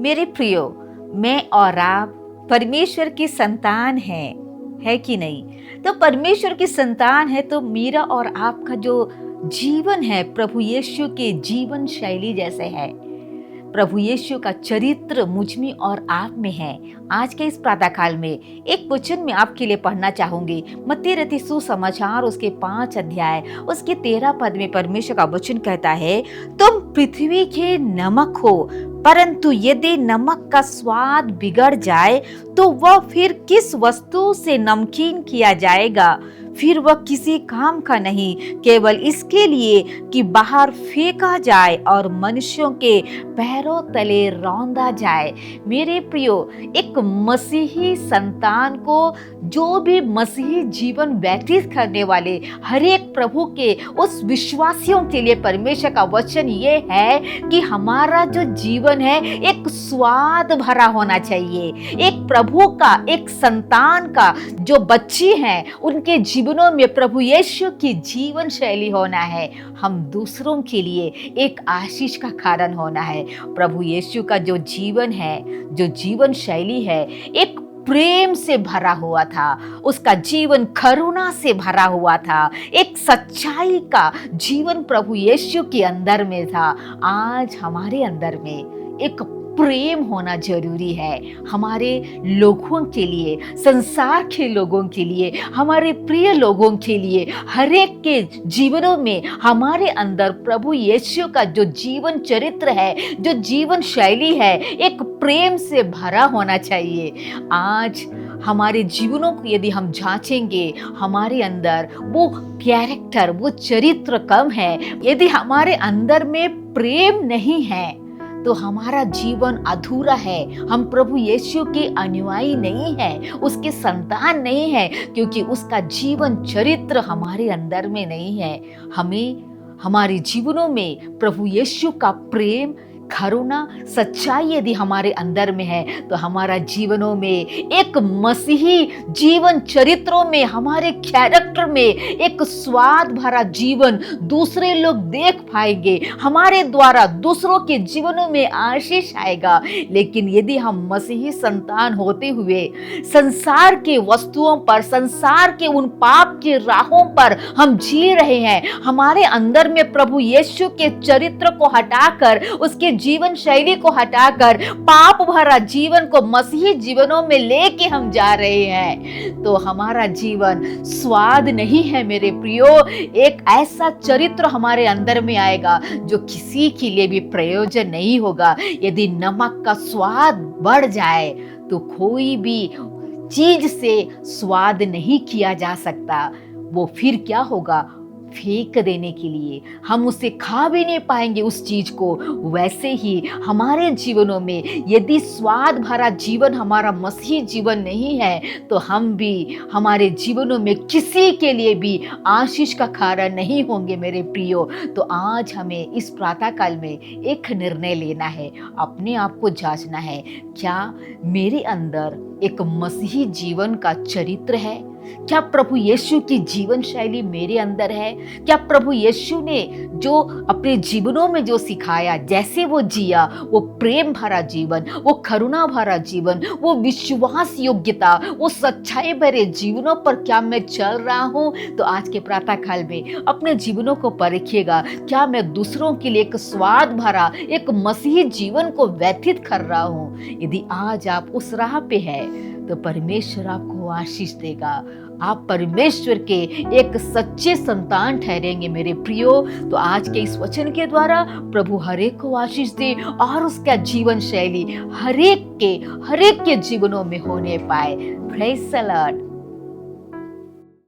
मेरे प्रियो, मैं और आप परमेश्वर की संतान हैं, है कि नहीं? तो परमेश्वर की संतान है तो मेरा और आपका जो जीवन है प्रभु यीशु के जीवन शैली जैसे है। प्रभु यीशु का चरित्र मुझ में और आप में है। आज के इस प्रातः काल में एक वचन में आपके लिए पढ़ना चाहूंगी। मत्ती रचित सुसमाचार उसके 5 अध्याय उसके 13 पद में परमेश्वर का वचन कहता है, तुम पृथ्वी के नमक हो, परंतु यदि नमक का स्वाद बिगड़ जाए तो वह फिर किस वस्तु से नमकीन किया जाएगा? फिर वह किसी काम का नहीं, केवल इसके लिए कि बाहर फेंका जाए और मनुष्यों के पैरों तले रौंदा जाए। मेरे प्रियो, एक मसीही संतान को, जो भी मसीही जीवन व्यतीत करने वाले हर एक प्रभु के उस विश्वासियों के लिए परमेश्वर का वचन ये है कि हमारा जो जीवन है एक स्वाद भरा होना चाहिए। एक प्रभु का, एक संतान का जो बच्ची हैं उनके जीवनों में प्रभु यीशु की जीवन शैली होना है। हम दूसरों के लिए एक आशीष का कारण होना है। प्रभु यीशु का जो जीवन है, जो जीवन शैली है, एक प्रेम से भरा हुआ था। उसका जीवन करुणा से भरा हुआ था। एक सच्चाई का जीवन प्रभु यीशु के अंदर में था। आज हमारे अंदर में एक प्रेम होना जरूरी है। हमारे लोगों के लिए, संसार के लोगों के लिए, हमारे प्रिय लोगों के लिए, हर एक के जीवनों में हमारे अंदर प्रभु यीशु का जो जीवन चरित्र है, जो जीवन शैली है, एक प्रेम से भरा होना चाहिए। आज हमारे जीवनों को यदि हम जांचेंगे, हमारे अंदर वो कैरेक्टर, वो चरित्र कम है, यदि हमारे अंदर में प्रेम नहीं है तो हमारा जीवन अधूरा है। हम प्रभु यीशु के अनुयायी नहीं है, उसके संतान नहीं है, क्योंकि उसका जीवन चरित्र हमारे अंदर में नहीं है। हमें हमारे जीवनों में प्रभु यीशु का प्रेम, करुणा, सच्चाई यदि हमारे अंदर में है तो हमारा जीवनों में, एक मसीही जीवन चरित्रों में, हमारे कैरेक्टर में एक स्वाद भरा जीवन दूसरे लोग देख पाएंगे। हमारे द्वारा दूसरों के जीवनों में आशीष आएगा। लेकिन यदि हम मसीही संतान होते हुए संसार के वस्तुओं पर, संसार के उन पाप के राहों पर हम जी रहे हैं, हमारे अंदर में प्रभु यीशु के चरित्र को हटाकर, उसके जीवन शैली को हटाकर पाप भरा जीवन को मसीही जीवनों में लेके हम जा रहे हैं, तो हमारा जीवन स्वाद नहीं है मेरे प्रियो। एक ऐसा चरित्र हमारे अंदर में आएगा जो किसी के लिए भी प्रयोजन नहीं होगा। यदि नमक का स्वाद बढ़ जाए तो कोई भी चीज से स्वाद नहीं किया जा सकता। वो फिर क्या होगा? फेंक देने के लिए, हम उसे खा भी नहीं पाएंगे उस चीज को। वैसे ही हमारे जीवनों में यदि स्वाद भरा जीवन हमारा मसीही जीवन नहीं है तो हम भी हमारे जीवनों में किसी के लिए भी आशीष का कारण नहीं होंगे मेरे प्रियो। तो आज हमें इस प्रातः काल में एक निर्णय लेना है, अपने आप को जांचना है, क्या मेरे अंदर एक मसीही जीवन का चरित्र है? क्या प्रभु यीशु की जीवन शैली मेरे अंदर है? क्या प्रभु यीशु ने जो अपने जीवनों में जो सिखाया, जैसे वो जिया, वो प्रेम भरा जीवन, वो करुणा भरा जीवन, वो विश्वास योग्यता, वो सच्चाई भरे जीवनों पर क्या मैं चल रहा हूँ? तो आज के प्रातः काल में अपने जीवनों को परखिएगा। क्या मैं दूसरों के लिए एक स्वाद भरा, एक मसीही जीवन को व्यतीत कर रहा हूँ? यदि आज आप उस राह पे है तो परमेश्वर आपको आशीष देगा। आप परमेश्वर के एक सच्चे संतान ठहरेंगे मेरे प्रियो। तो आज के इस वचन के द्वारा प्रभु हर एक को आशीष दे और उसका जीवन शैली हर एक के जीवनों में होने पाए। Praise the Lord.